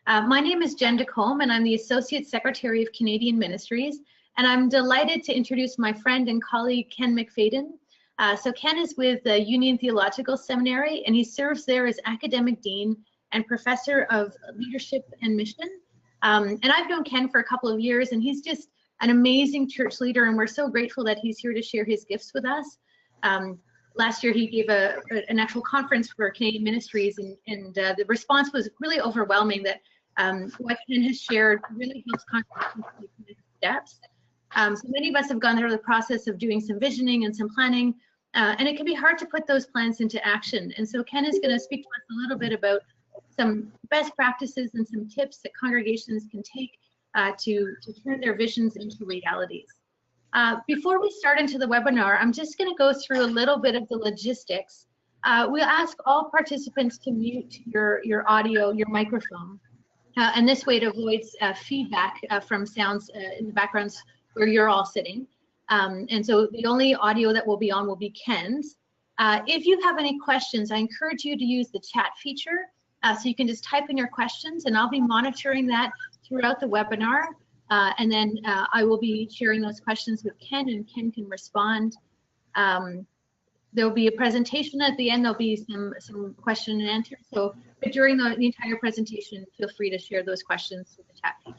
My name is Jen DeCombe, and I'm the Associate Secretary of Canadian Ministries, and I'm delighted to introduce my friend and colleague, Ken McFadden. So Ken is with the Union Theological Seminary, and he serves there as Academic Dean and Professor of Leadership and Mission. And I've known Ken for a couple of years, and he's just an amazing church leader, and we're so grateful that he's here to share his gifts with us. Last year he gave an actual conference for Canadian Ministries, and the response was really overwhelming that what Ken has shared really helps congregations take the next steps. So many of us have gone through the process of doing some visioning and some planning, and it can be hard to put those plans into action. And so Ken is going to speak to us a little bit about some best practices and some tips that congregations can take to turn their visions into realities. Before we start into the webinar, I'm just going to go through a little bit of the logistics. We'll ask all participants to mute your audio, your microphone, and this way it avoids feedback from sounds in the backgrounds where you're all sitting. And so the only audio that will be on will be Ken's. If you have any questions, I encourage you to use the chat feature. So you can just type in your questions, and I'll be monitoring that throughout the webinar. And then I will be sharing those questions with Ken, and Ken can respond. There'll be a presentation at the end. There'll be some question and answer. So, but during the entire presentation, feel free to share those questions with the chat feature.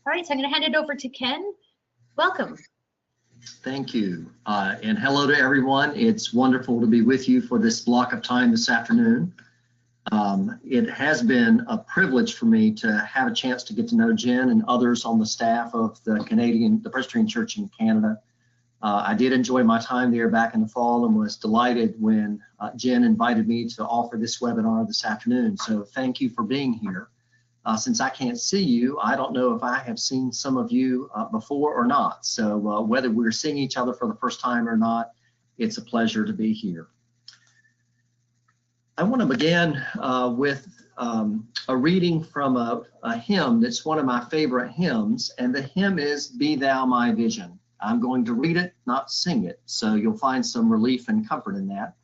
All right, so I'm going to hand it over to Ken. Welcome. Thank you, and hello to everyone. It's wonderful to be with you for this block of time this afternoon. It has been a privilege for me to have a chance to get to know Jen and others on the staff of the Presbyterian Church in Canada. I did enjoy my time there back in the fall and was delighted when Jen invited me to offer this webinar this afternoon. So thank you for being here. Since I can't see you, I don't know if I have seen some of you before or not. So whether we're seeing each other for the first time or not, it's a pleasure to be here. I want to begin with a reading from a hymn that's one of my favorite hymns, and the hymn is "Be Thou My Vision." I'm going to read it, not sing it, so you'll find some relief and comfort in that.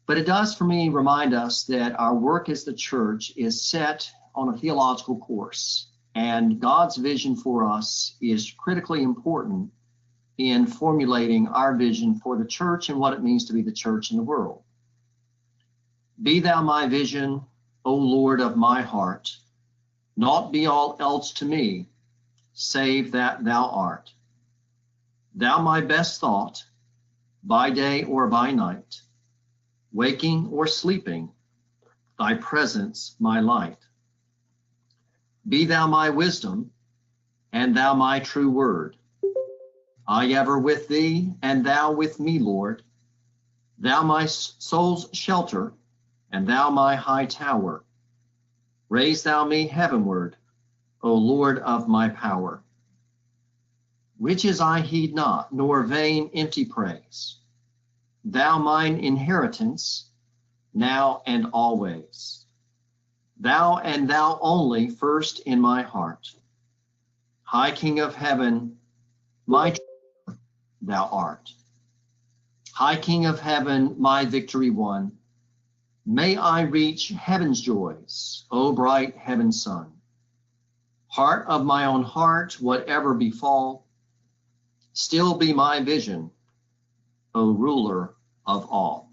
But it does, for me, remind us that our work as the church is set on a theological course, and God's vision for us is critically important in formulating our vision for the church and what it means to be the church in the world. Be thou my vision, O Lord of my heart, naught be all else to me, save that thou art. Thou my best thought, by day or by night, waking or sleeping, thy presence my light. Be thou my wisdom, and thou my true word. I ever with thee, and thou with me, Lord. Thou my soul's shelter, and thou my high tower. Raise thou me heavenward, O Lord of my power. Riches I heed not, nor vain empty praise. Thou mine inheritance, now and always. Thou and thou only first in my heart. High King of heaven, my treasure thou art. High King of heaven, my victory won. May I reach heaven's joys, O bright heaven's sun. Heart of my own heart, whatever befall, still be my vision, O ruler of all.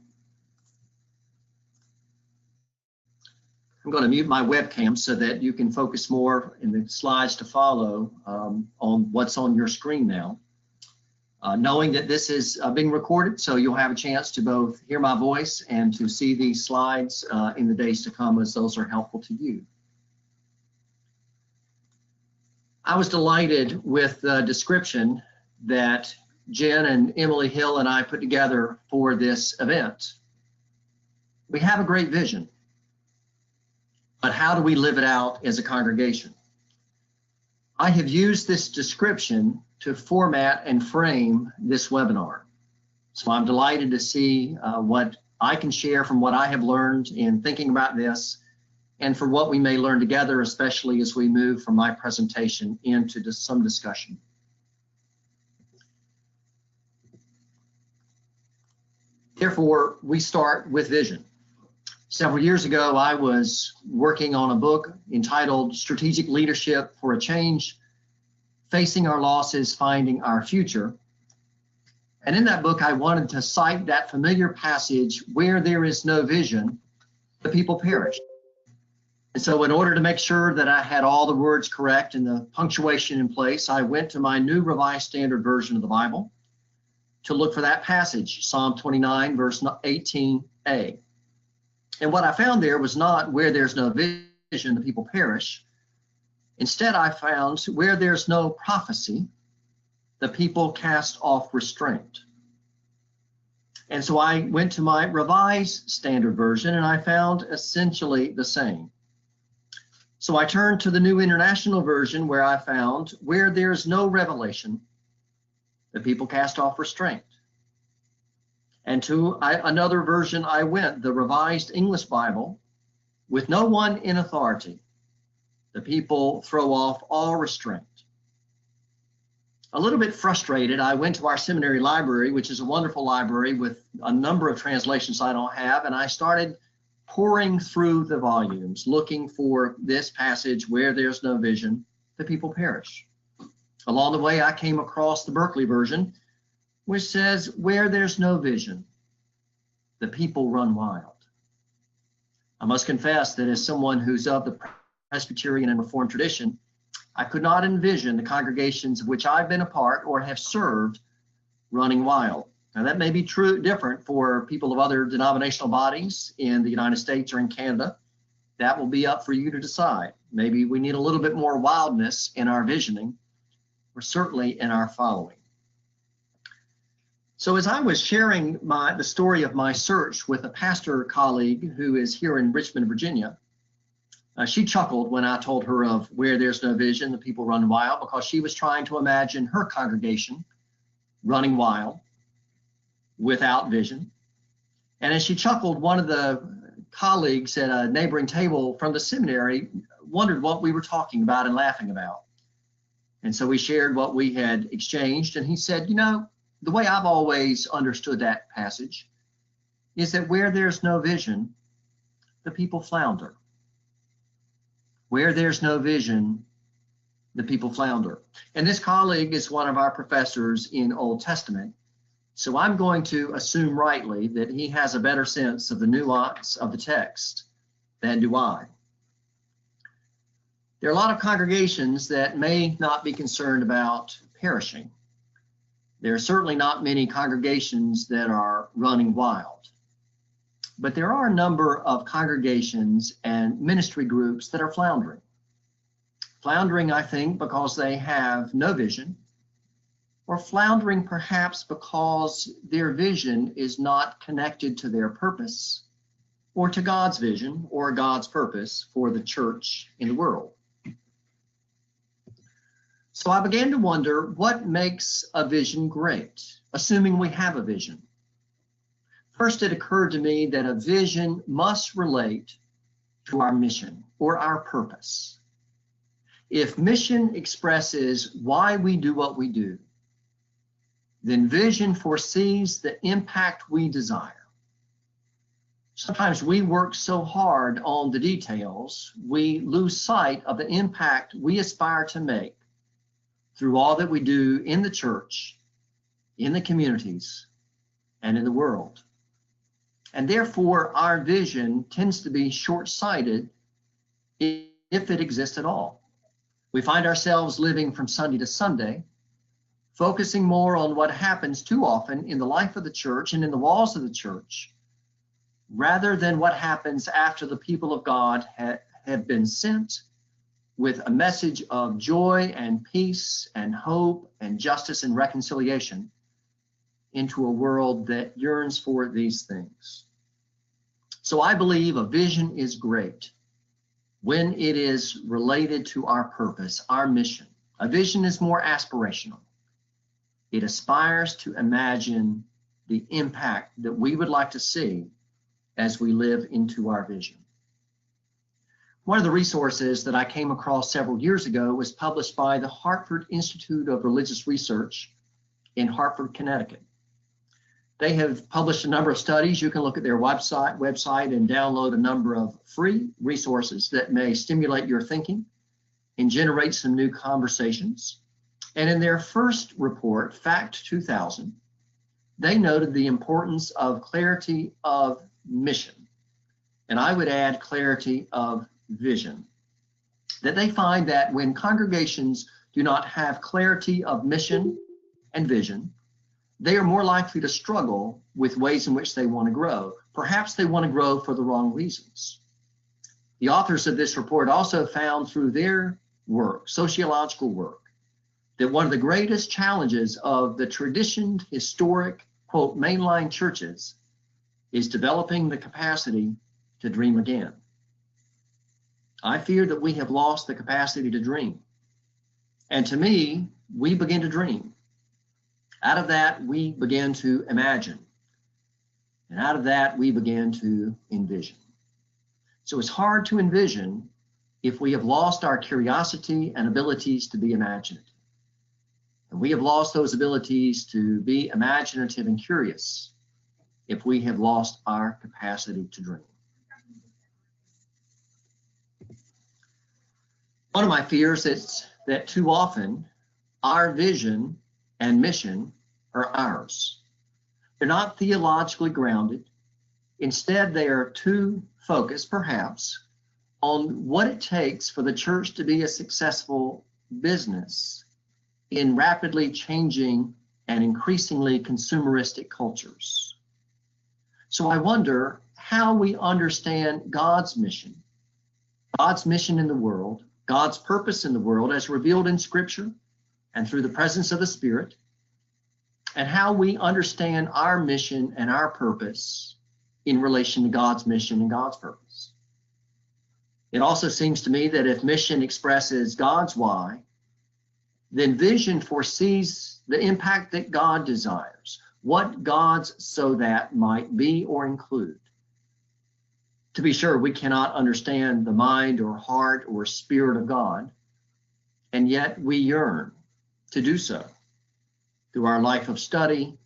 I'm going to mute my webcam so that you can focus more in the slides to follow on what's on your screen now. Knowing that this is being recorded, so you'll have a chance to both hear my voice and to see these slides in the days to come, as those are helpful to you. I was delighted with the description that Jen and Emily Hill and I put together for this event. We have a great vision, but how do we live it out as a congregation? I have used this description to format and frame this webinar. So I'm delighted to see what I can share from what I have learned in thinking about this, and for what we may learn together, especially as we move from my presentation into some discussion. Therefore, we start with vision. Several years ago, I was working on a book entitled Strategic Leadership for a Change, Facing Our Losses, Finding Our Future. And in that book, I wanted to cite that familiar passage, where there is no vision, the people perish. And so in order to make sure that I had all the words correct and the punctuation in place, I went to my New Revised Standard Version of the Bible to look for that passage, Psalm 29, verse 18a. And what I found there was not where there's no vision, the people perish. Instead, I found where there's no prophecy, the people cast off restraint. And so I went to my Revised Standard Version and I found essentially the same. So I turned to the New International Version, where I found where there's no revelation, the people cast off restraint. And to another version I went, the Revised English Bible, with no one in authority, the people throw off all restraint. A little bit frustrated, I went to our seminary library, which is a wonderful library with a number of translations I don't have, and I started pouring through the volumes, looking for this passage, where there's no vision, the people perish. Along the way, I came across the Berkeley version, which says, where there's no vision, the people run wild. I must confess that as someone who's of the Presbyterian and Reformed tradition, I could not envision the congregations of which I've been a part or have served running wild. Now that may be different for people of other denominational bodies in the United States or in Canada. That will be up for you to decide. Maybe we need a little bit more wildness in our visioning, or certainly in our following. So as I was sharing the story of my search with a pastor colleague who is here in Richmond, Virginia, she chuckled when I told her of where there's no vision, the people run wild, because she was trying to imagine her congregation running wild without vision. And as she chuckled, one of the colleagues at a neighboring table from the seminary wondered what we were talking about and laughing about. And so we shared what we had exchanged, and he said, you know, the way I've always understood that passage is that where there's no vision, the people flounder. Where there's no vision, the people flounder. And this colleague is one of our professors in Old Testament, so I'm going to assume rightly that he has a better sense of the nuance of the text than do I. There are a lot of congregations that may not be concerned about perishing. There are certainly not many congregations that are running wild. But there are a number of congregations and ministry groups that are floundering. Floundering, I think, because they have no vision, or floundering perhaps because their vision is not connected to their purpose, or to God's vision or God's purpose for the church in the world. So I began to wonder, what makes a vision great, assuming we have a vision? First, it occurred to me that a vision must relate to our mission or our purpose. If mission expresses why we do what we do, then vision foresees the impact we desire. Sometimes we work so hard on the details, we lose sight of the impact we aspire to make through all that we do in the church, in the communities, and in the world. And therefore, our vision tends to be short-sighted if it exists at all. We find ourselves living from Sunday to Sunday, focusing more on what happens too often in the life of the church and in the walls of the church, rather than what happens after the people of God have been sent with a message of joy and peace and hope and justice and reconciliation into a world that yearns for these things. So I believe a vision is great when it is related to our purpose, our mission. A vision is more aspirational. It aspires to imagine the impact that we would like to see as we live into our vision. One of the resources that I came across several years ago was published by the Hartford Institute of Religious Research in Hartford, Connecticut. They have published a number of studies. You can look at their website and download a number of free resources that may stimulate your thinking and generate some new conversations. And in their first report, Fact 2000, they noted the importance of clarity of mission. And I would add clarity of vision. That they find that when congregations do not have clarity of mission and vision, they are more likely to struggle with ways in which they want to grow. Perhaps they want to grow for the wrong reasons. The authors of this report also found through their work, sociological work, that one of the greatest challenges of the traditioned, historic, quote, mainline churches is developing the capacity to dream again. I fear that we have lost the capacity to dream. And to me, we begin to dream. Out of that, we begin to imagine. And out of that, we begin to envision. So it's hard to envision if we have lost our curiosity and abilities to be imaginative. And we have lost those abilities to be imaginative and curious if we have lost our capacity to dream. One of my fears is that too often our vision and mission are ours. They're not theologically grounded. Instead, they are too focused, perhaps, on what it takes for the church to be a successful business in rapidly changing and increasingly consumeristic cultures. So I wonder how we understand God's mission in the world, God's purpose in the world as revealed in Scripture and through the presence of the Spirit, and how we understand our mission and our purpose in relation to God's mission and God's purpose. It also seems to me that if mission expresses God's why, then vision foresees the impact that God desires, what God's so that might be or include. To be sure, we cannot understand the mind or heart or spirit of God, and yet we yearn to do so through our life of study,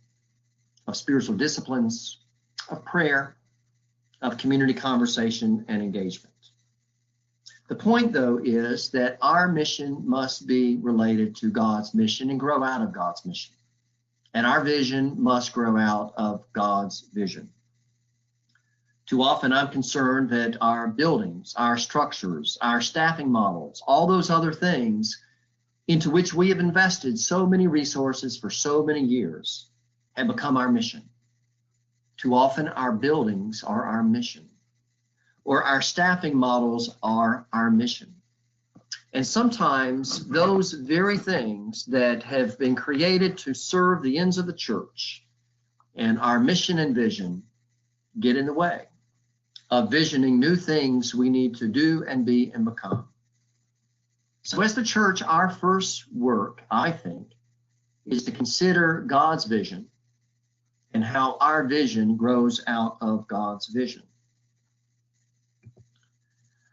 of spiritual disciplines, of prayer, of community conversation and engagement. The point, though, is that our mission must be related to God's mission and grow out of God's mission. And our vision must grow out of God's vision. Too often I'm concerned that our buildings, our structures, our staffing models, all those other things into which we have invested so many resources for so many years have become our mission. Too often our buildings are our mission, or our staffing models are our mission. And sometimes those very things that have been created to serve the ends of the church and our mission and vision get in the way of visioning new things we need to do and be and become. So as the church, our first work, I think, is to consider God's vision and how our vision grows out of God's vision.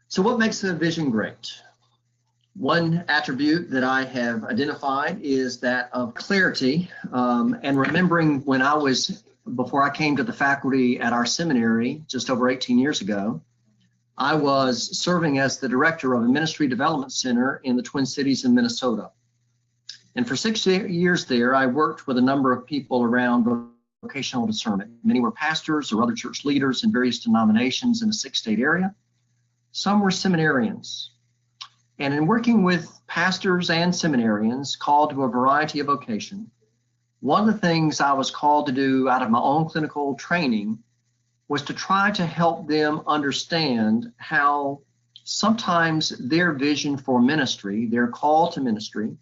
So what makes a vision great? One attribute that I have identified is that of clarity, and remembering when before I came to the faculty at our seminary just over 18 years ago, I was serving as the director of a ministry development center in the Twin Cities in Minnesota. And for 6 years there, I worked with a number of people around vocational discernment. Many were pastors or other church leaders in various denominations in the 6-state area. Some were seminarians. And in working with pastors and seminarians called to a variety of vocation, one of the things I was called to do out of my own clinical training was to try to help them understand how sometimes their vision for ministry, their call to ministry,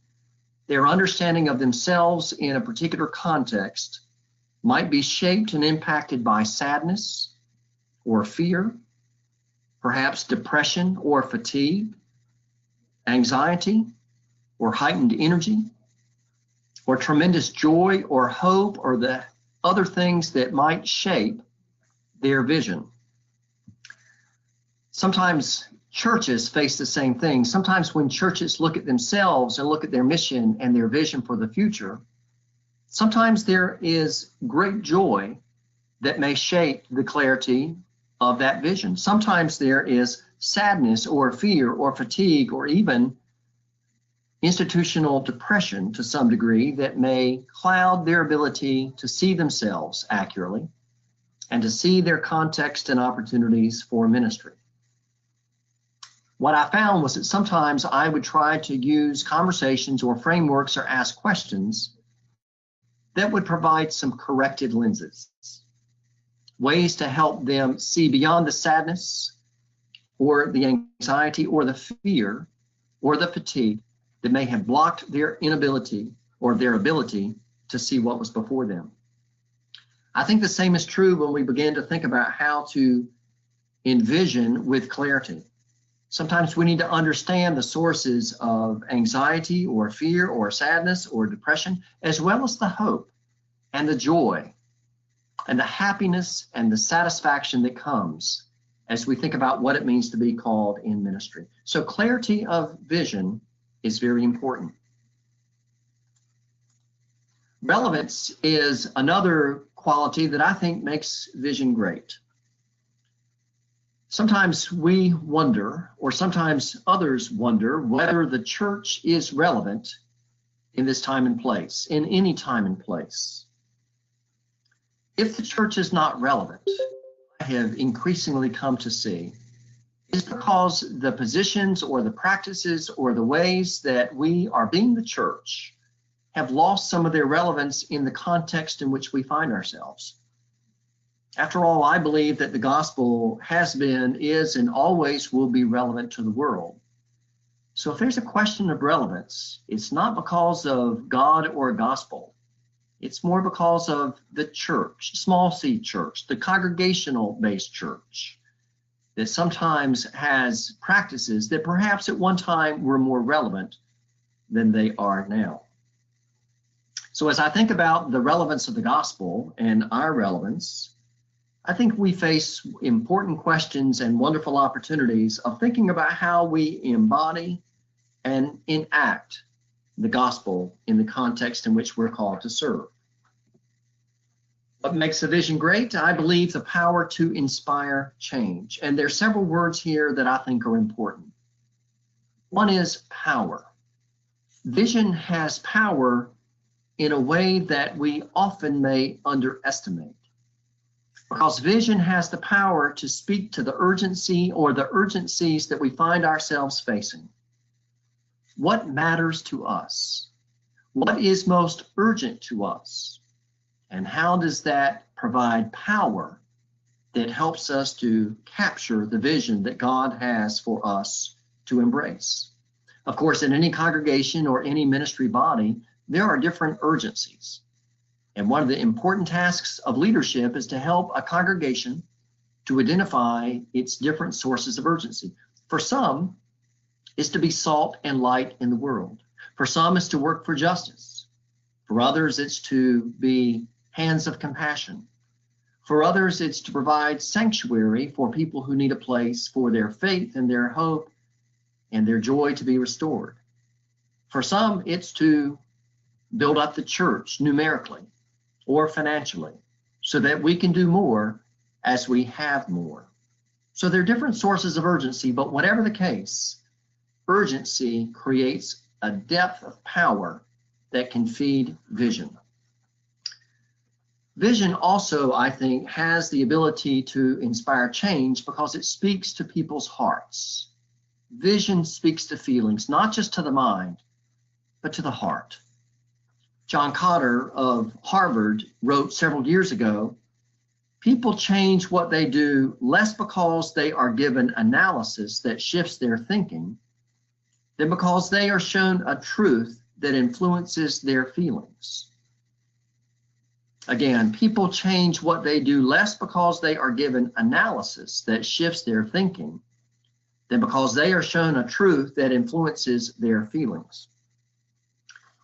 their understanding of themselves in a particular context might be shaped and impacted by sadness or fear, perhaps depression or fatigue, anxiety or heightened energy, or tremendous joy or hope, or the other things that might shape their vision. Sometimes churches face the same thing. Sometimes when churches look at themselves and look at their mission and their vision for the future, Sometimes there is great joy that may shape the clarity of that vision. Sometimes there is sadness or fear or fatigue or even institutional depression to some degree that may cloud their ability to see themselves accurately and to see their context and opportunities for ministry. What I found was that sometimes I would try to use conversations or frameworks or ask questions that would provide some corrected lenses, ways to help them see beyond the sadness or the anxiety or the fear or the fatigue that may have blocked their inability or their ability to see what was before them. I think the same is true when we begin to think about how to envision with clarity. Sometimes we need to understand the sources of anxiety or fear or sadness or depression, as well as the hope and the joy and the happiness and the satisfaction that comes as we think about what it means to be called in ministry. So clarity of vision is very important. Relevance is another quality that I think makes vision great. Sometimes we wonder, or sometimes others wonder, whether the church is relevant in this time and place, in any time and place. If the church is not relevant, I have increasingly come to see, is because the positions or the practices or the ways that we are being the church have lost some of their relevance in the context in which we find ourselves. After all, I believe that the gospel has been, is, and always will be relevant to the world. So if there's a question of relevance, it's not because of God or gospel. It's more because of the church, small c church, the congregational-based church, that sometimes has practices that perhaps at one time were more relevant than they are now. So as I think about the relevance of the gospel and our relevance, I think we face important questions and wonderful opportunities of thinking about how we embody and enact the gospel in the context in which we're called to serve. What makes a vision great? I believe the power to inspire change. And there are several words here that I think are important. One is power. Vision has power in a way that we often may underestimate, because vision has the power to speak to the urgency or the urgencies that we find ourselves facing. What matters to us? What is most urgent to us? And how does that provide power that helps us to capture the vision that God has for us to embrace? Of course, in any congregation or any ministry body, there are different urgencies. And one of the important tasks of leadership is to help a congregation to identify its different sources of urgency. For some, it's to be salt and light in the world. For some, it's to work for justice. For others, it's to be hands of compassion. For others, it's to provide sanctuary for people who need a place for their faith and their hope and their joy to be restored. For some, it's to build up the church numerically or financially so that we can do more as we have more. So there are different sources of urgency, but whatever the case, urgency creates a depth of power that can feed vision. Vision also, I think, has the ability to inspire change because it speaks to people's hearts. Vision speaks to feelings, not just to the mind, but to the heart. John Cotter of Harvard wrote several years ago, people change what they do less because they are given analysis that shifts their thinking than because they are shown a truth that influences their feelings. Again, people change what they do less because they are given analysis that shifts their thinking than because they are shown a truth that influences their feelings.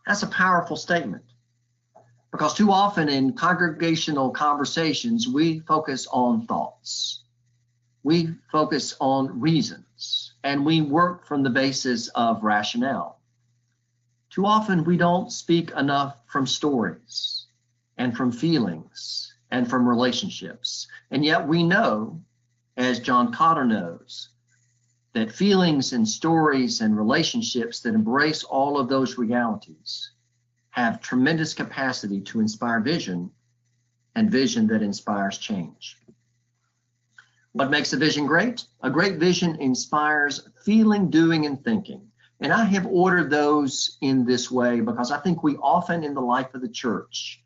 That's a powerful statement, because too often in congregational conversations, we focus on thoughts. We focus on reasons, and we work from the basis of rationale. Too often we don't speak enough from stories. and from feelings and from relationships. And yet we know, as John Cotter knows, that feelings and stories and relationships that embrace all of those realities have tremendous capacity to inspire vision, and vision that inspires change. What makes a vision great? A great vision inspires feeling, doing, and thinking. And I have ordered those in this way because I think we often in the life of the church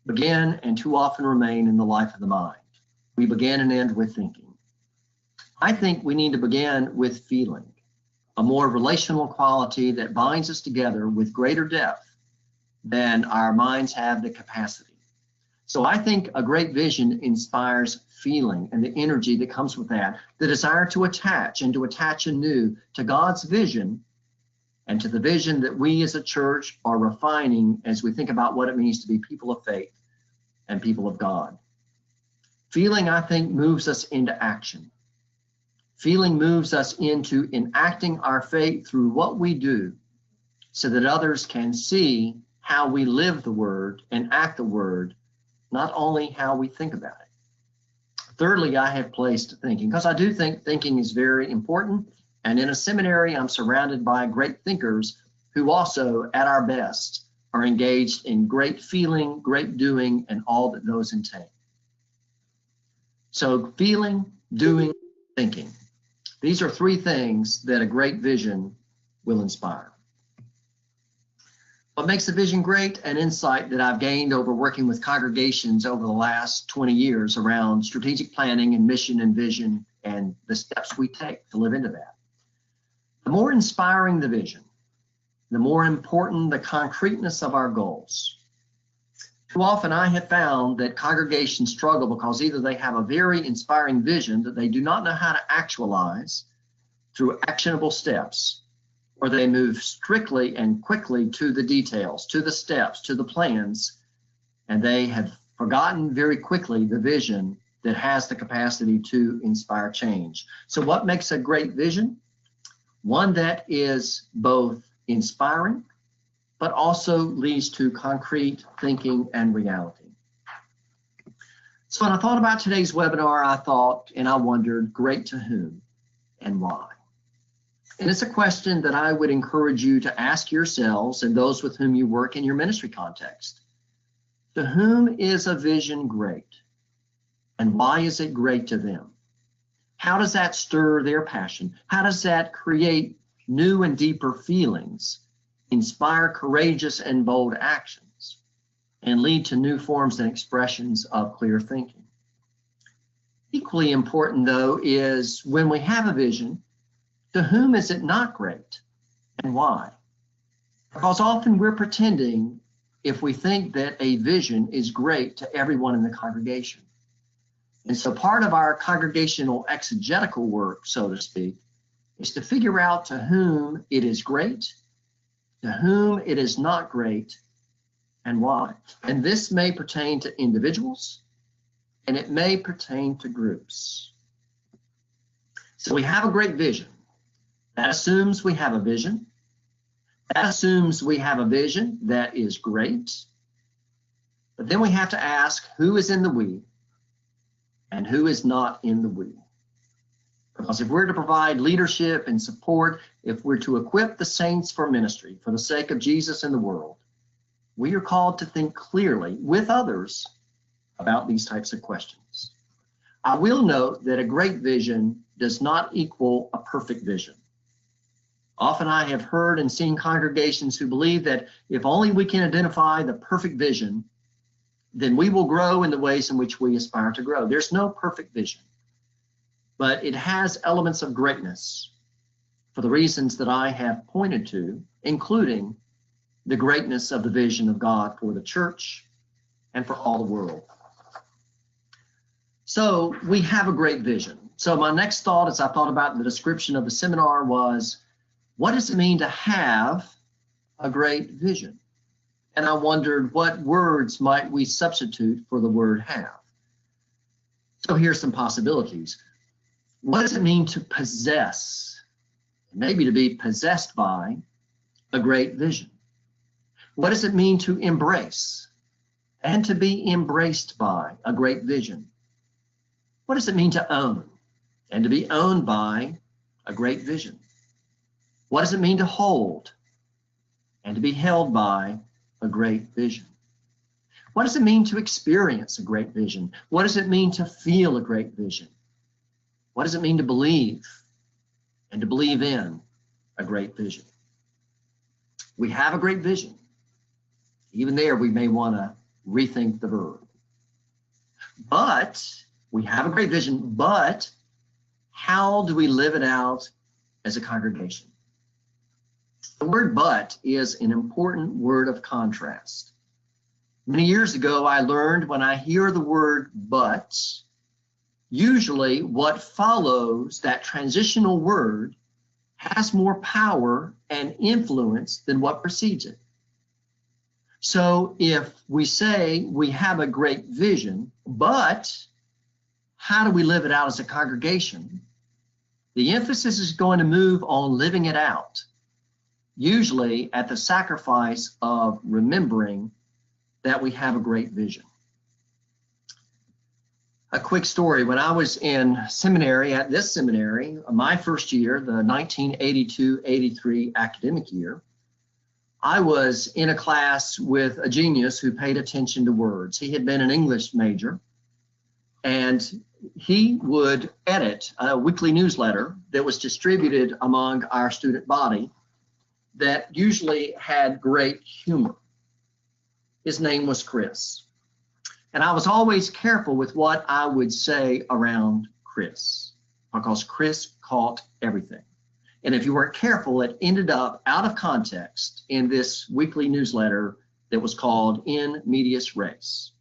begin and too often remain in the life of the mind. We begin and end with thinking. I think we need to begin with feeling, a more relational quality that binds us together with greater depth than our minds have the capacity. So I think a great vision inspires feeling and the energy that comes with that, the desire to attach and to attach anew to God's vision and to the vision that we as a church are refining as we think about what it means to be people of faith and people of God. Feeling, I think, moves us into action. Feeling moves us into enacting our faith through what we do so that others can see how we live the word and act the word, not only how we think about it. Thirdly, I have placed thinking, because I do think thinking is very important. And in a seminary, I'm surrounded by great thinkers who also, at our best, are engaged in great feeling, great doing, and all that those entail. So feeling, doing, thinking. These are three things that a great vision will inspire. What makes a vision great? An insight that I've gained over working with congregations over the last 20 years around strategic planning and mission and vision and the steps we take to live into that. The more inspiring the vision, the more important the concreteness of our goals. Too often I have found that congregations struggle because either they have a very inspiring vision that they do not know how to actualize through actionable steps, or they move strictly and quickly to the details, to the steps, to the plans, and they have forgotten very quickly the vision that has the capacity to inspire change. So what makes a great vision? One that is both inspiring, but also leads to concrete thinking and reality. So when I thought about today's webinar, I thought and I wondered, great to whom and why? And it's a question that I would encourage you to ask yourselves and those with whom you work in your ministry context. To whom is a vision great? And why is it great to them? How does that stir their passion? How does that create new and deeper feelings, inspire courageous and bold actions, and lead to new forms and expressions of clear thinking? Equally important, though, is when we have a vision, to whom is it not great and why? Because often we're pretending if we think that a vision is great to everyone in the congregation. And so part of our congregational exegetical work, so to speak, is to figure out to whom it is great, to whom it is not great, and why. And this may pertain to individuals, and it may pertain to groups. So we have a great vision. That assumes we have a vision. That assumes we have a vision that is great. But then we have to ask who is in the we and who is not in the we. Because if we're to provide leadership and support, if we're to equip the saints for ministry for the sake of Jesus and the world, we are called to think clearly with others about these types of questions. I will note that a great vision does not equal a perfect vision. Often I have heard and seen congregations who believe that if only we can identify the perfect vision, then we will grow in the ways in which we aspire to grow. There's no perfect vision, but it has elements of greatness for the reasons that I have pointed to, including the greatness of the vision of God for the church and for all the world. So we have a great vision. So my next thought as I thought about the description of the seminar was, what does it mean to have a great vision? And I wondered what words might we substitute for the word have. So here's some possibilities. What does it mean to possess, maybe to be possessed by, a great vision? What does it mean to embrace? and to be embraced by a great vision. What does it mean to own and to be owned by a great vision? What does it mean to hold and to be held by a great vision? What does it mean to experience a great vision? What does it mean to feel a great vision? What does it mean to believe and to believe in a great vision? We have a great vision. Even there, we may want to rethink the verb. But we have a great vision, but how do we live it out as a congregation? The word but is an important word of contrast. Many years ago, I learned when I hear the word but, usually what follows that transitional word has more power and influence than what precedes it. So if we say we have a great vision, but how do we live it out as a congregation? The emphasis is going to move on living it out, usually at the sacrifice of remembering that we have a great vision. A quick story. When I was in seminary, at this seminary, my first year, the 1982-83 academic year, I was in a class with a genius who paid attention to words. He had been an English major, and he would edit a weekly newsletter that was distributed among our student body that usually had great humor. His name was Chris. And I was always careful with what I would say around Chris, because Chris caught everything. And if you weren't careful, it ended up out of context in this weekly newsletter that was called In Medias Res.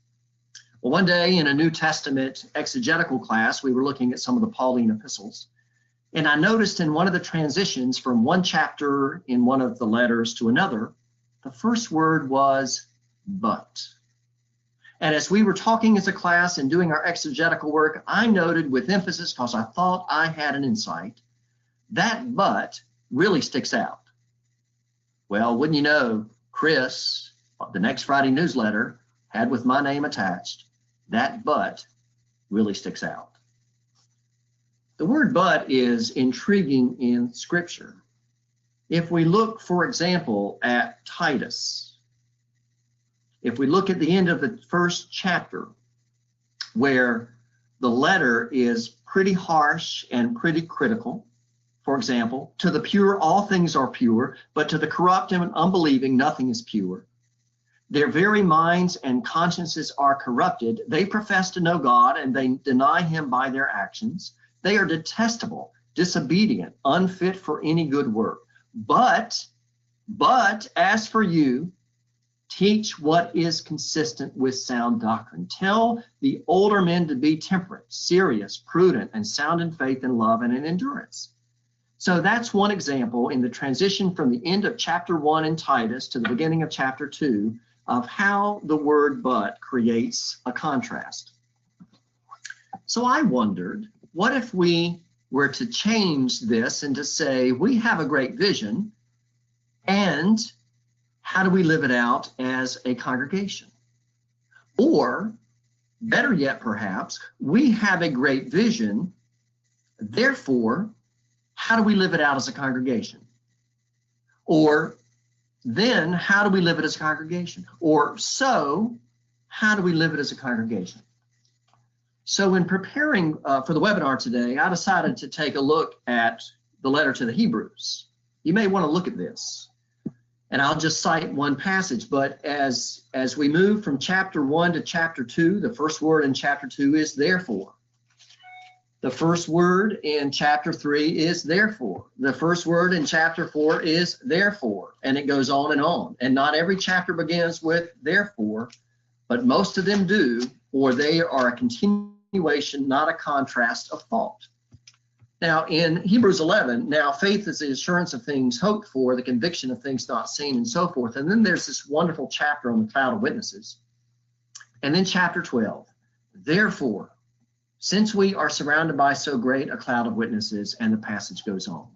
Well, one day in a New Testament exegetical class, we were looking at some of the Pauline epistles, and I noticed in one of the transitions from one chapter in one of the letters to another, the first word was but. And as we were talking as a class and doing our exegetical work, I noted with emphasis, because I thought I had an insight, that but really sticks out. Well, wouldn't you know, Chris, the next Friday newsletter, had with my name attached, that but really sticks out. The word but is intriguing in Scripture. If we look, for example, at Titus, if we look at the end of the first chapter, where the letter is pretty harsh and pretty critical, for example, to the pure, all things are pure, but to the corrupt and unbelieving, nothing is pure. Their very minds and consciences are corrupted. They profess to know God, and they deny him by their actions. They are detestable, disobedient, unfit for any good work. But as for you, teach what is consistent with sound doctrine. Tell the older men to be temperate, serious, prudent, and sound in faith and love and in endurance. So that's one example in the transition from the end of chapter 1 in Titus to the beginning of chapter 2 of how the word but creates a contrast. So I wondered, what if we were to change this and to say, we have a great vision, and how do we live it out as a congregation? Or, better yet perhaps, we have a great vision, therefore, how do we live it out as a congregation? Or then, how do we live it as a congregation? Or so, how do we live it as a congregation? So in preparing for the webinar today, I decided to take a look at the letter to the Hebrews. You may want to look at this. And I'll just cite one passage, but as we move from chapter 1 to chapter 2, the first word in chapter 2 is therefore. The first word in chapter 3 is therefore. The first word in chapter 4 is therefore, and it goes on. And not every chapter begins with therefore, but most of them do, or they are a continuation, not a contrast of thought. Now in Hebrews 11, now faith is the assurance of things hoped for, the conviction of things not seen, and so forth. And then there's this wonderful chapter on the cloud of witnesses. And then chapter 12, therefore, since we are surrounded by so great a cloud of witnesses, and the passage goes on.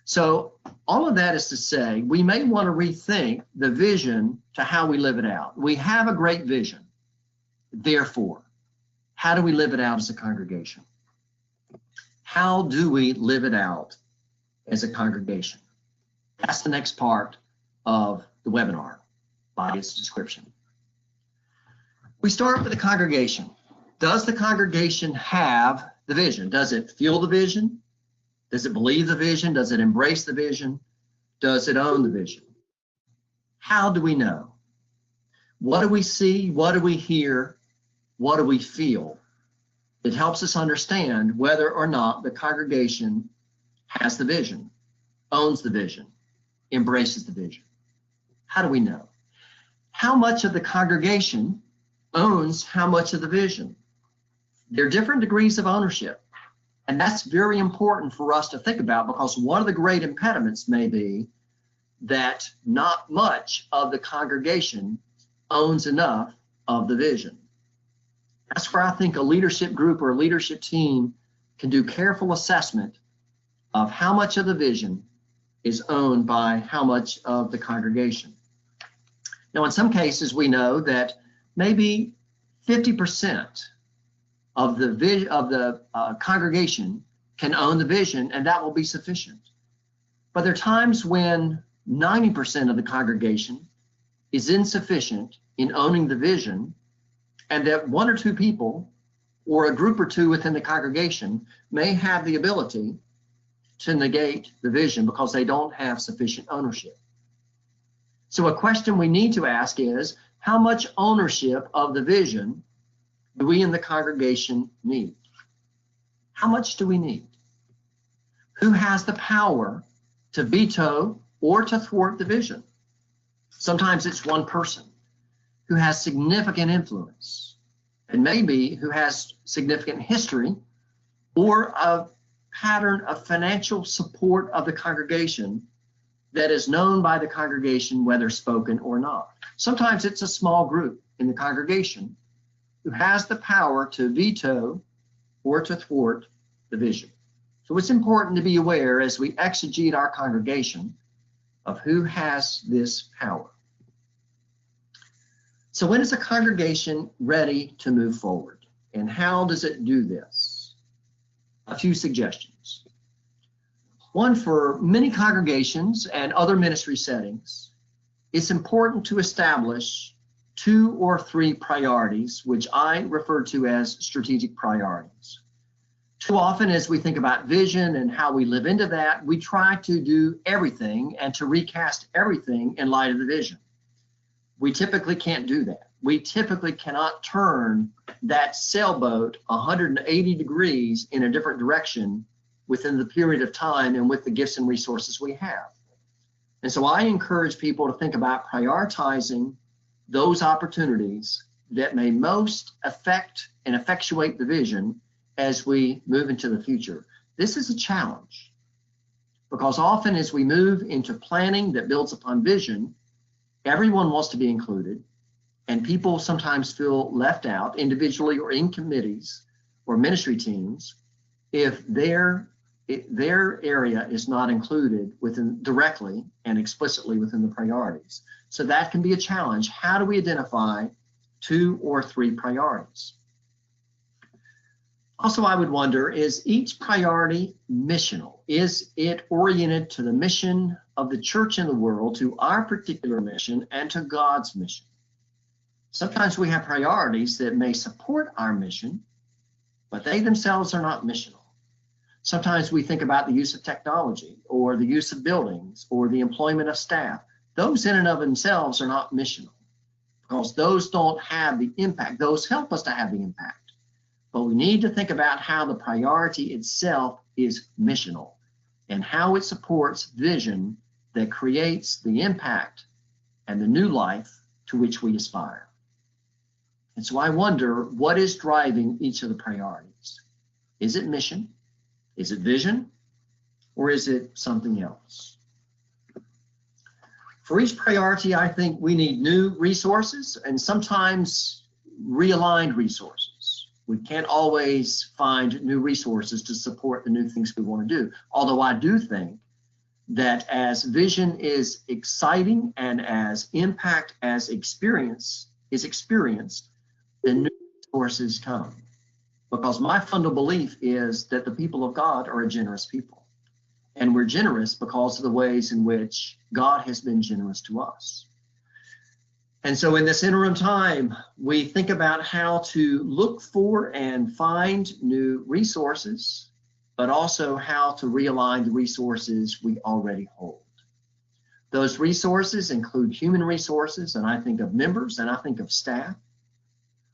So all of that is to say, we may want to rethink the vision to how we live it out. We have a great vision. therefore. How do we live it out as a congregation? How do we live it out as a congregation? That's the next part of the webinar by its description. We start with the congregation. Does the congregation have the vision? Does it feel the vision? Does it believe the vision? Does it embrace the vision? Does it own the vision? How do we know? What do we see? What do we hear? What do we feel? It helps us understand whether or not the congregation has the vision, owns the vision, embraces the vision. How do we know? How much of the congregation owns how much of the vision? There are different degrees of ownership, and that's very important for us to think about, because one of the great impediments may be that not much of the congregation owns enough of the vision. That's where I think a leadership group or a leadership team can do careful assessment of how much of the vision is owned by how much of the congregation. Now, in some cases, we know that maybe 50% of the congregation can own the vision, and that will be sufficient. But there are times when 90% of the congregation is insufficient in owning the vision, and that one or two people or a group or two within the congregation may have the ability to negate the vision because they don't have sufficient ownership. So a question we need to ask is, how much ownership of the vision do we in the congregation need? How much do we need? Who has the power to veto or to thwart the vision? Sometimes it's one person who has significant influence, and maybe who has significant history or a pattern of financial support of the congregation that is known by the congregation, whether spoken or not. Sometimes it's a small group in the congregation who has the power to veto or to thwart the vision. So it's important to be aware as we exegete our congregation of who has this power. So when is a congregation ready to move forward, and how does it do this? A few suggestions. One, for many congregations and other ministry settings, it's important to establish 2 or 3 priorities, which I refer to as strategic priorities. Too often as we think about vision and how we live into that, we try to do everything and to recast everything in light of the vision. We typically can't do that. We typically cannot turn that sailboat 180 degrees in a different direction within the period of time and with the gifts and resources we have. And so I encourage people to think about prioritizing those opportunities that may most affect and effectuate the vision as we move into the future. This is a challenge, because often as we move into planning that builds upon vision, everyone wants to be included, and people sometimes feel left out individually or in committees or ministry teams if their area is not included within directly and explicitly within the priorities. So that can be a challenge. How do we identify 2 or 3 priorities? Also, I would wonder, is each priority missional? Is it oriented to the mission of the church in the world, to our particular mission, and to God's mission? Sometimes we have priorities that may support our mission, but they themselves are not missional. Sometimes we think about the use of technology or the use of buildings or the employment of staff. Those in and of themselves are not missional, because those don't have the impact. Those help us to have the impact. But we need to think about how the priority itself is missional and how it supports vision that creates the impact and the new life to which we aspire. And so I wonder, what is driving each of the priorities? Is it mission? Is it vision? Or is it something else? For each priority, I think we need new resources and sometimes realigned resources. We can't always find new resources to support the new things we want to do. Although I do think that as vision is exciting and as impact as experience is experienced, then new resources come? Because my fundamental belief is that the people of God are a generous people. And we're generous because of the ways in which God has been generous to us. And so in this interim time, we think about how to look for and find new resources, but also how to realign the resources we already hold. Those resources include human resources, and I think of members, and I think of staff.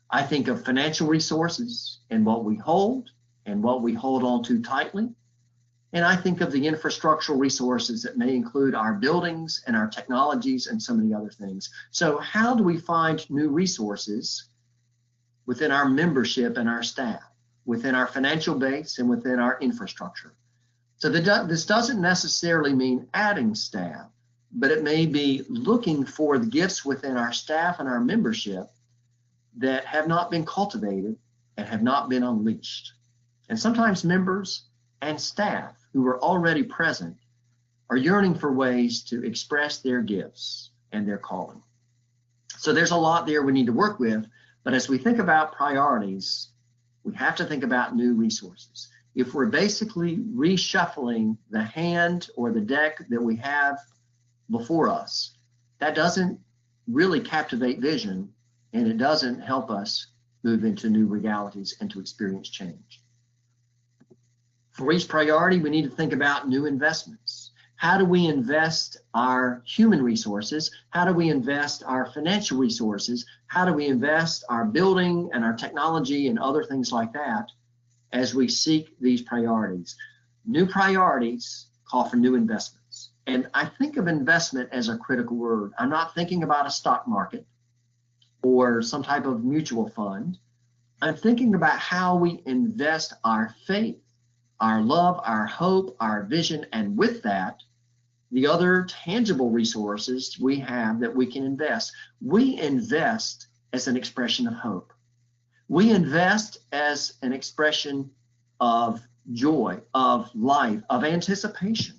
I think of financial resources and what we hold and what we hold on to tightly. And I think of the infrastructural resources that may include our buildings and our technologies and some of the other things. So how do we find new resources within our membership and our staff, within our financial base and within our infrastructure? So this doesn't necessarily mean adding staff, but it may be looking for the gifts within our staff and our membership that have not been cultivated and have not been unleashed. And sometimes members and staff who are already present are yearning for ways to express their gifts and their calling. So there's a lot there we need to work with, but as we think about priorities, we have to think about new resources. If we're basically reshuffling the hand or the deck that we have before us, that doesn't really captivate vision, and it doesn't help us move into new realities and to experience change. For each priority, we need to think about new investments. How do we invest our human resources? How do we invest our financial resources? How do we invest our building and our technology and other things like that as we seek these priorities? New priorities call for new investments. And I think of investment as a critical word. I'm not thinking about a stock market or some type of mutual fund. I'm thinking about how we invest our faith, our love, our hope, our vision, and with that, the other tangible resources we have that we can invest. We invest as an expression of hope. We invest as an expression of joy, of life, of anticipation.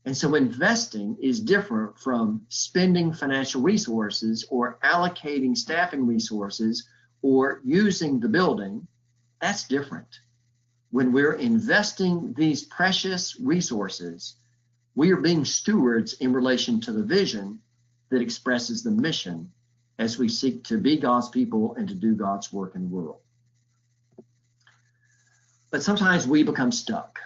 And so investing is different from spending financial resources or allocating staffing resources or using the building. That's different. When we're investing these precious resources, we are being stewards in relation to the vision that expresses the mission as we seek to be God's people and to do God's work in the world. But sometimes we become stuck.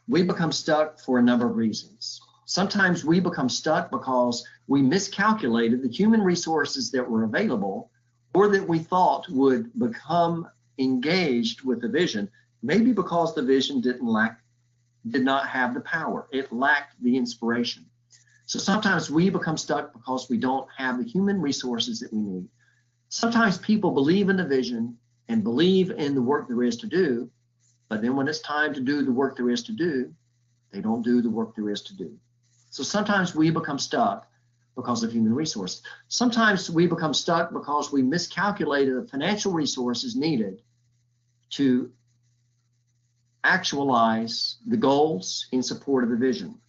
We become stuck for a number of reasons. Sometimes we become stuck because we miscalculated the human resources that were available or that we thought would become engaged with the vision. Maybe because the vision did not have the power. It lacked the inspiration. So sometimes we become stuck because we don't have the human resources that we need. Sometimes people believe in the vision and believe in the work there is to do, but then when it's time to do the work there is to do, they don't do the work there is to do. So sometimes we become stuck because of human resources. Sometimes we become stuck because we miscalculated the financial resources needed to actualize the goals in support of the vision.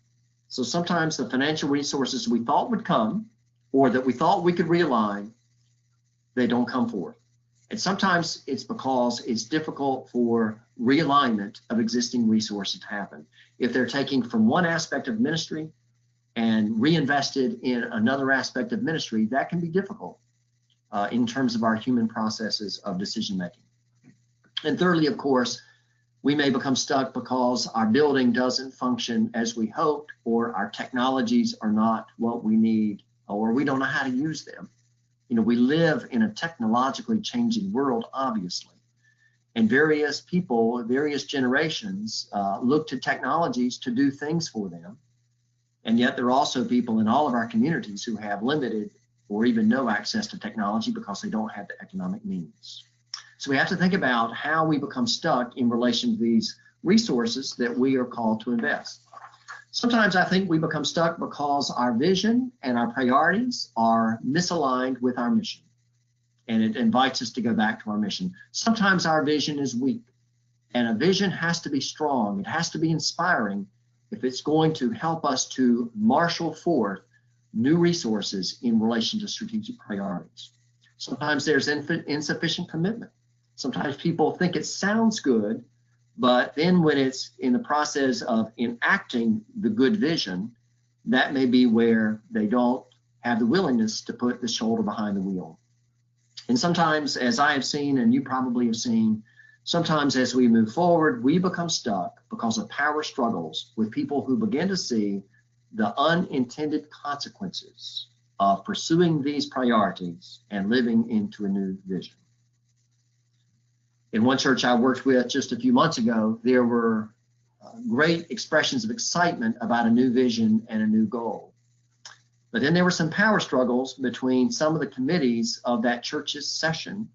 So sometimes the financial resources we thought would come or that we thought we could realign, they don't come forth. And sometimes it's because it's difficult for realignment of existing resources to happen. If they're taking from one aspect of ministry and reinvested in another aspect of ministry, that can be difficult in terms of our human processes of decision making. And thirdly, of course, we may become stuck because our building doesn't function as we hoped, or our technologies are not what we need, or we don't know how to use them. You know, we live in a technologically changing world, obviously, and various people, various generations look to technologies to do things for them. And yet there are also people in all of our communities who have limited or even no access to technology because they don't have the economic means. So we have to think about how we become stuck in relation to these resources that we are called to invest. Sometimes I think we become stuck because our vision and our priorities are misaligned with our mission, and it invites us to go back to our mission. Sometimes our vision is weak, and a vision has to be strong. It has to be inspiring if it's going to help us to marshal forth new resources in relation to strategic priorities. Sometimes there's insufficient commitment. Sometimes people think it sounds good, but then when it's in the process of enacting the good vision, that may be where they don't have the willingness to put the shoulder behind the wheel. And sometimes, as I have seen, and you probably have seen, sometimes as we move forward, we become stuck because of power struggles with people who begin to see the unintended consequences of pursuing these priorities and living into a new vision. In one church I worked with just a few months ago, there were great expressions of excitement about a new vision and a new goal. But then there were some power struggles between some of the committees of that church's session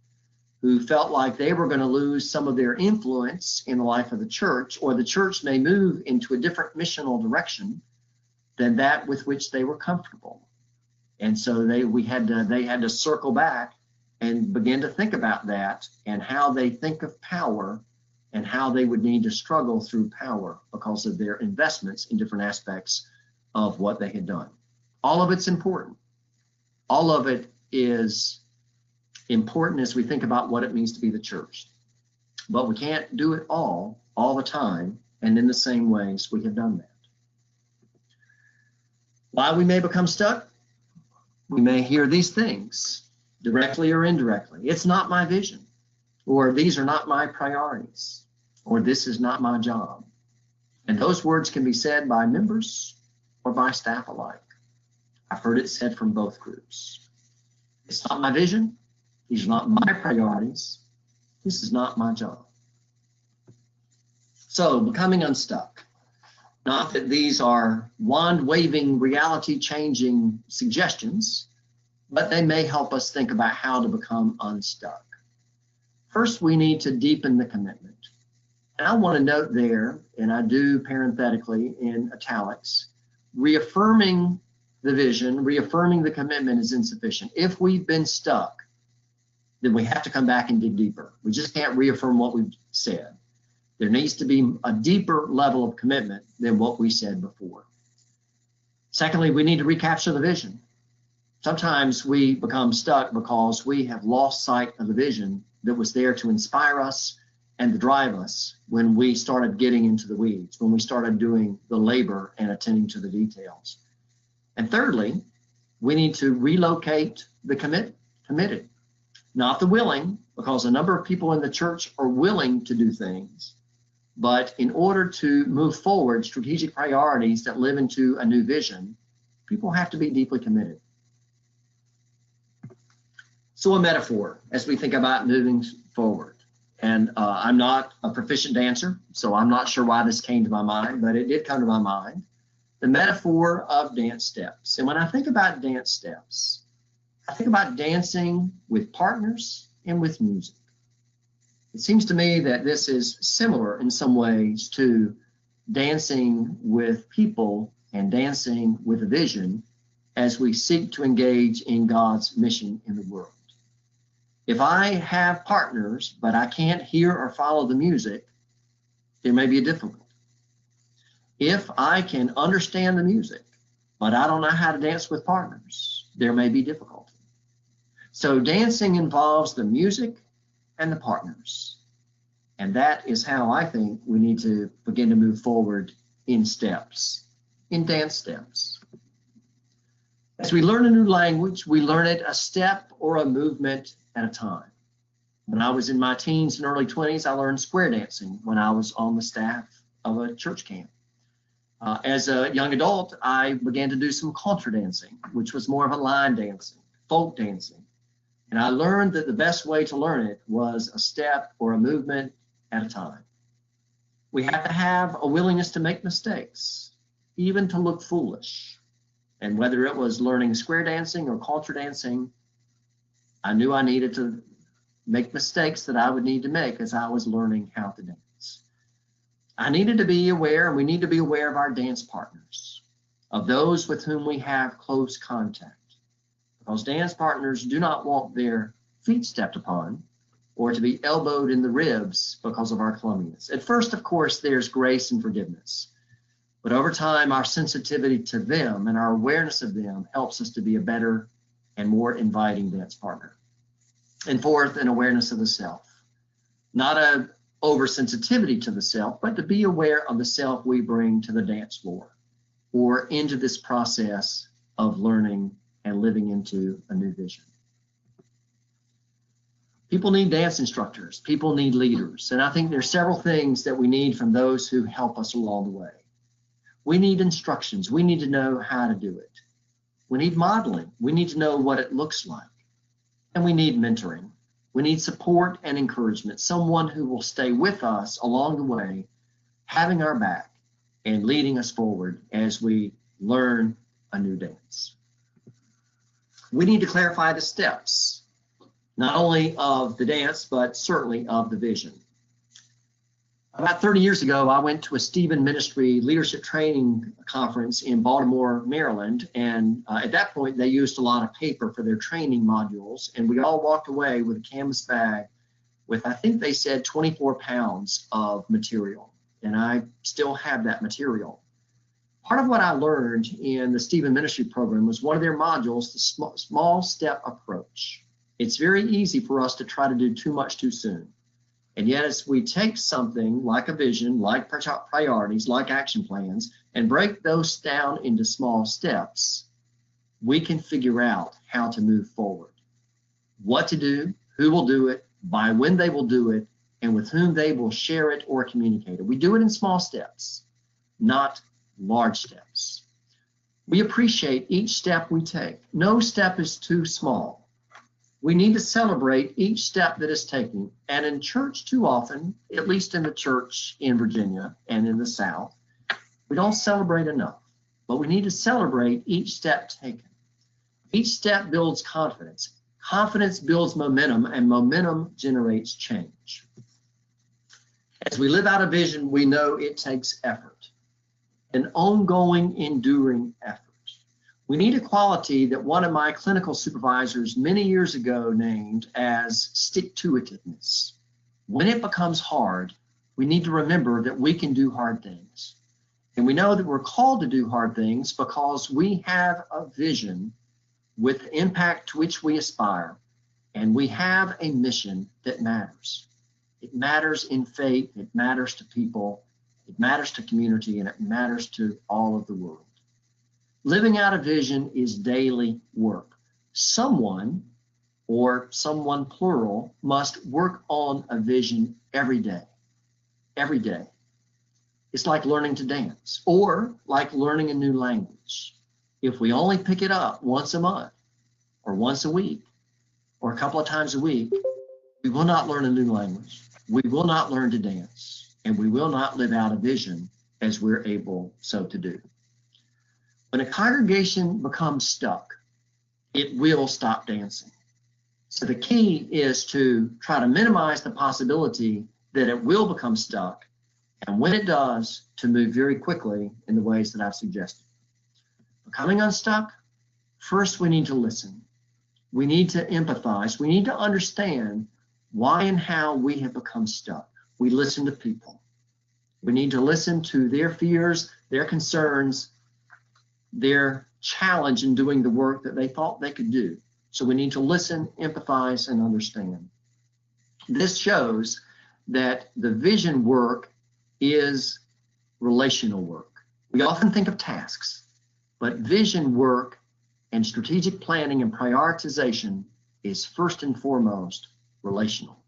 who felt like they were going to lose some of their influence in the life of the church, or the church may move into a different missional direction than that with which they were comfortable. And so they had to circle back and begin to think about that and how they think of power and how they would need to struggle through power because of their investments in different aspects of what they had done. All of it's important. All of it is important as we think about what it means to be the church. But we can't do it all the time, and in the same ways we have done that. Why we may become stuck? We may hear these things, directly or indirectly. It's not my vision, or these are not my priorities, or this is not my job. And those words can be said by members or by staff alike. I've heard it said from both groups. It's not my vision. These are not my priorities. This is not my job. So, becoming unstuck. Not that these are wand-waving, reality-changing suggestions, but they may help us think about how to become unstuck. First, we need to deepen the commitment. And I want to note there, and I do parenthetically in italics, reaffirming the vision, reaffirming the commitment is insufficient. If we've been stuck, then we have to come back and dig deeper. We just can't reaffirm what we've said. There needs to be a deeper level of commitment than what we said before. Secondly, we need to recapture the vision. Sometimes we become stuck because we have lost sight of the vision that was there to inspire us and to drive us when we started getting into the weeds, when we started doing the labor and attending to the details. And thirdly, we need to relocate the committed, not the willing, because a number of people in the church are willing to do things. But in order to move forward strategic priorities that live into a new vision, people have to be deeply committed. So a metaphor as we think about moving forward. And I'm not a proficient dancer, so I'm not sure why this came to my mind, but it did come to my mind. The metaphor of dance steps. And when I think about dance steps, I think about dancing with partners and with music. It seems to me that this is similar in some ways to dancing with people and dancing with a vision as we seek to engage in God's mission in the world. If I have partners, but I can't hear or follow the music, there may be a difficulty. If I can understand the music, but I don't know how to dance with partners, there may be difficulty. So dancing involves the music and the partners. And that is how I think we need to begin to move forward in steps, in dance steps. As we learn a new language, we learn it a step or a movement at a time. When I was in my teens and early 20s, I learned square dancing when I was on the staff of a church camp. As a young adult, I began to do some contra dancing, which was more of a line dancing, folk dancing. And I learned that the best way to learn it was a step or a movement at a time. We have to have a willingness to make mistakes, even to look foolish. And whether it was learning square dancing or contra dancing, I knew I needed to make mistakes that I would need to make as I was learning how to dance. I needed to be aware, and we need to be aware of our dance partners, of those with whom we have close contact. Because dance partners do not want their feet stepped upon or to be elbowed in the ribs because of our clumsiness. At first, of course, there's grace and forgiveness. But over time, our sensitivity to them and our awareness of them helps us to be a better and more inviting dance partner. And fourth, an awareness of the self. not a oversensitivity to the self, but to be aware of the self we bring to the dance floor or into this process of learning and living into a new vision. People need dance instructors. People need leaders. And I think there's several things that we need from those who help us along the way. We need instructions. We need to know how to do it. We need modeling. We need to know what it looks like. And we need mentoring. We need support and encouragement, someone who will stay with us along the way, having our back and leading us forward as we learn a new dance. We need to clarify the steps, not only of the dance, but certainly of the vision. About 30 years ago, I went to a Stephen Ministry leadership training conference in Baltimore, Maryland, and at that point, they used a lot of paper for their training modules, and we all walked away with a canvas bag with, I think they said, 24 pounds of material, and I still have that material. Part of what I learned in the Stephen Ministry program was one of their modules, the small step approach. It's very easy for us to try to do too much too soon. And yet, as we take something like a vision, like priorities, like action plans, and break those down into small steps, we can figure out how to move forward. What to do, who will do it, by when they will do it, and with whom they will share it or communicate it. We do it in small steps, not large steps. We appreciate each step we take. No step is too small. We need to celebrate each step that is taken. And in church too often, at least in the church in Virginia and in the South, we don't celebrate enough, but we need to celebrate each step taken. Each step builds confidence. Confidence builds momentum, and momentum generates change. As we live out a vision, we know it takes effort, an ongoing, enduring effort. We need a quality that one of my clinical supervisors many years ago named as stick-to-itiveness. When it becomes hard, we need to remember that we can do hard things. And we know that we're called to do hard things because we have a vision with the impact to which we aspire, and we have a mission that matters. It matters in faith, it matters to people, it matters to community, and it matters to all of the world. Living out a vision is daily work. Someone, or someone plural, must work on a vision every day. Every day. It's like learning to dance, or like learning a new language. If we only pick it up once a month, or once a week, or a couple of times a week, we will not learn a new language. We will not learn to dance, and we will not live out a vision as we're able so to do. When a congregation becomes stuck, it will stop dancing. So the key is to try to minimize the possibility that it will become stuck, and when it does, to move very quickly in the ways that I've suggested. Becoming unstuck, first we need to listen. We need to empathize. We need to understand why and how we have become stuck. We listen to people. We need to listen to their fears, their concerns, their challenge in doing the work that they thought they could do. So we need to listen, empathize, and understand. This shows that the vision work is relational work. We often think of tasks, but vision work and strategic planning and prioritization is first and foremost relational.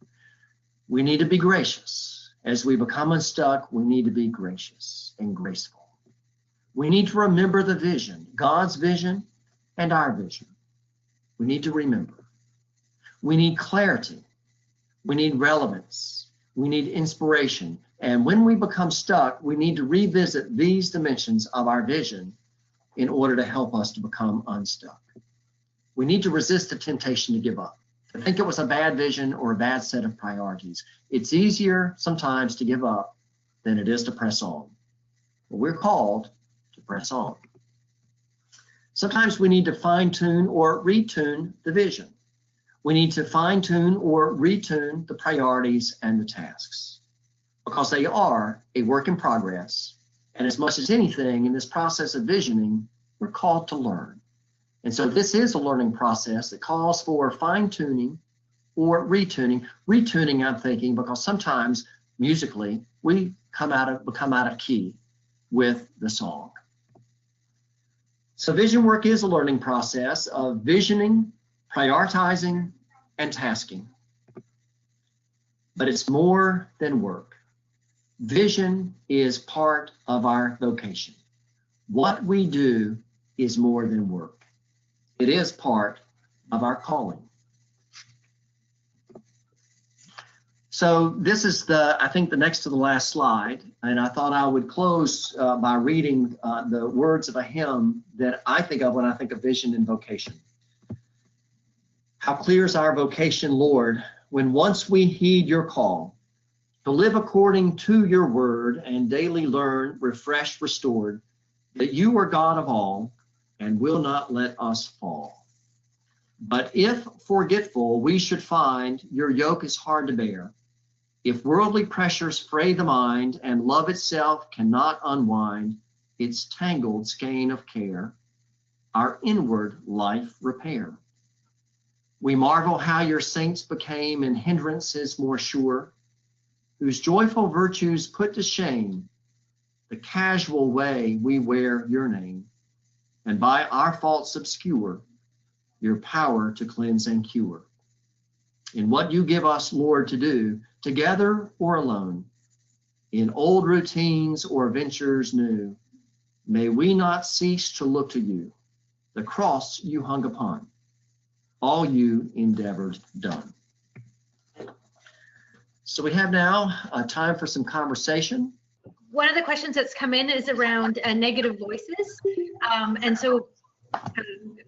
We need to be gracious. As we become unstuck, we need to be gracious and graceful. We need to remember the vision, God's vision and our vision. We need to remember. We need clarity. We need relevance. We need inspiration. And when we become stuck, we need to revisit these dimensions of our vision in order to help us to become unstuck. We need to resist the temptation to give up, to think it was a bad vision or a bad set of priorities. It's easier sometimes to give up than it is to press on. But we're called to press on. Sometimes we need to fine-tune or retune the vision. We need to fine-tune or retune the priorities and the tasks because they are a work in progress. And as much as anything in this process of visioning, we're called to learn. And so this is a learning process that calls for fine-tuning or retuning. Retuning, I'm thinking, because sometimes musically we become out of key with the song. So vision work is a learning process of visioning, prioritizing, and tasking. But it's more than work. Vision is part of our vocation. What we do is more than work. It is part of our calling. So this is I think the next to the last slide, and I thought I would close by reading the words of a hymn that I think of when I think of vision and vocation. How clear is our vocation, Lord, when once we heed your call to live according to your word and daily learn, refreshed, restored, that you are God of all and will not let us fall. But if forgetful, we should find your yoke is hard to bear. If worldly pressures fray the mind and love itself cannot unwind its tangled skein of care, our inward life repair. We marvel how your saints became in hindrances more sure, whose joyful virtues put to shame the casual way we wear your name, and by our faults obscure your power to cleanse and cure. In what you give us, Lord, to do, together or alone, in old routines or ventures new, may we not cease to look to you, the cross you hung upon, all you endeavored done. So we have now time for some conversation. One of the questions that's come in is around negative voices. And so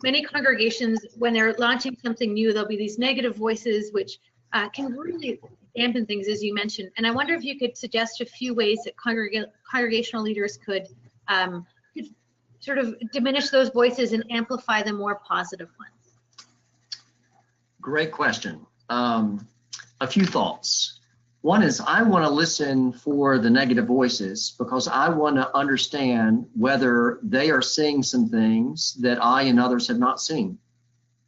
many congregations, when they're launching something new, there'll be these negative voices, which can really dampen things, as you mentioned. And I wonder if you could suggest a few ways that congregational leaders could sort of diminish those voices and amplify the more positive ones. Great question. A few thoughts. One is I want to listen for the negative voices because I want to understand whether they are seeing some things that I and others have not seen.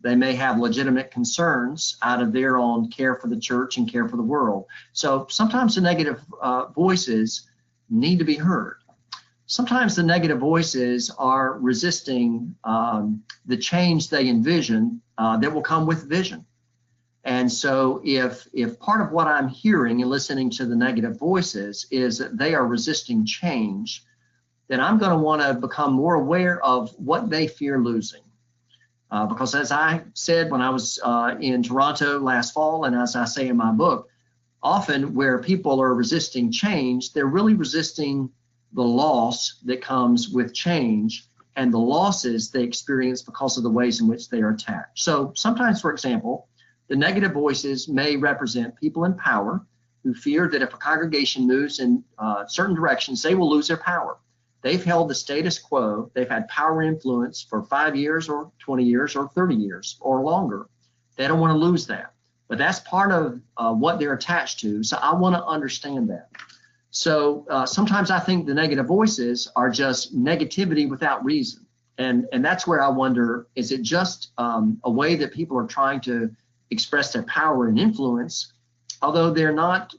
They may have legitimate concerns out of their own care for the church and care for the world. So sometimes the negative voices need to be heard. Sometimes the negative voices are resisting the change they envision that will come with vision. And so if part of what I'm hearing and listening to the negative voices is that they are resisting change, then I'm going to want to become more aware of what they fear losing. Because as I said when I was in Toronto last fall, and as I say in my book, often where people are resisting change, they're really resisting the loss that comes with change and the losses they experience because of the ways in which they are attached. So sometimes, for example, the negative voices may represent people in power who fear that if a congregation moves in certain directions, they will lose their power. They've held the status quo. They've had power and influence for 5 years or 20 years or 30 years or longer. They don't want to lose that. But that's part of what they're attached to. So I want to understand that. So sometimes I think the negative voices are just negativity without reason. And that's where I wonder, is it just a way that people are trying to express their power and influence, although they're not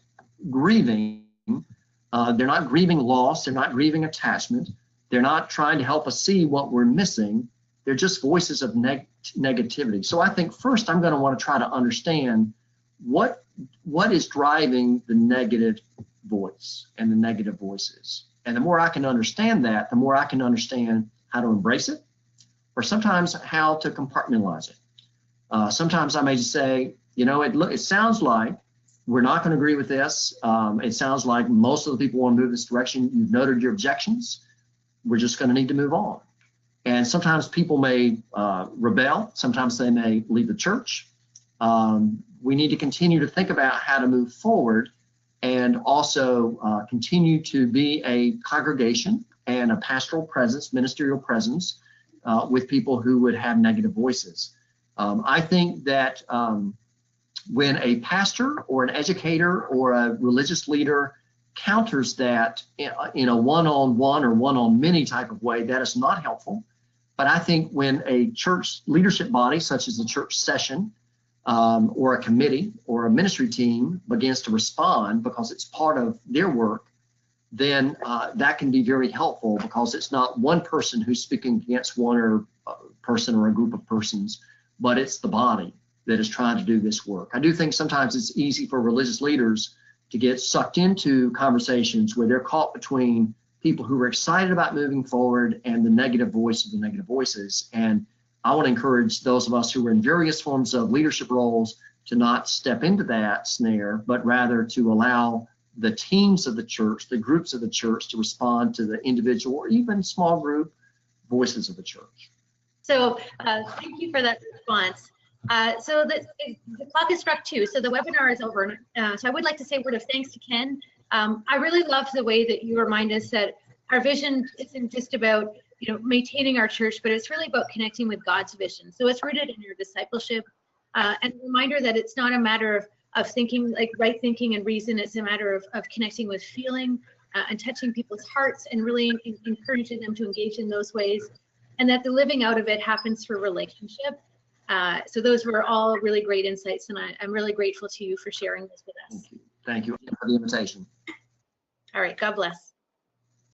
grieving loss, they're not grieving attachment, they're not trying to help us see what we're missing, they're just voices of negativity. So I think first I'm going to want to try to understand what is driving the negative voice and the negative voices. And the more I can understand that, the more I can understand how to embrace it, or sometimes how to compartmentalize it. Sometimes I may just say, you know, it sounds like we're not going to agree with this. It sounds like most of the people want to move this direction. You've noted your objections. We're just going to need to move on. And sometimes people may rebel. Sometimes they may leave the church. We need to continue to think about how to move forward and also continue to be a congregation and a pastoral presence, ministerial presence with people who would have negative voices. I think that when a pastor or an educator or a religious leader counters that in a one-on-one or one-on-many type of way, that is not helpful. But I think when a church leadership body, such as the church session, or a committee or a ministry team begins to respond because it's part of their work, then that can be very helpful, because it's not one person who's speaking against one person or a group of persons, but it's the body that is trying to do this work. I do think sometimes it's easy for religious leaders to get sucked into conversations where they're caught between people who are excited about moving forward and the negative voice of the negative voices. And I want to encourage those of us who are in various forms of leadership roles to not step into that snare, but rather to allow the teams of the church, the groups of the church, to respond to the individual or even small group voices of the church. So thank you for that response. So the clock is struck 2, so the webinar is over. So I would like to say a word of thanks to Ken. I really love the way that you remind us that our vision isn't just about maintaining our church, but it's really about connecting with God's vision. So it's rooted in your discipleship, and a reminder that it's not a matter of thinking like right thinking and reason. It's a matter of connecting with feeling and touching people's hearts and really encouraging them to engage in those ways, and that the living out of it happens through relationship. So those were all really great insights, and I'm really grateful to you for sharing this with us. Thank you for the invitation. All right, God bless.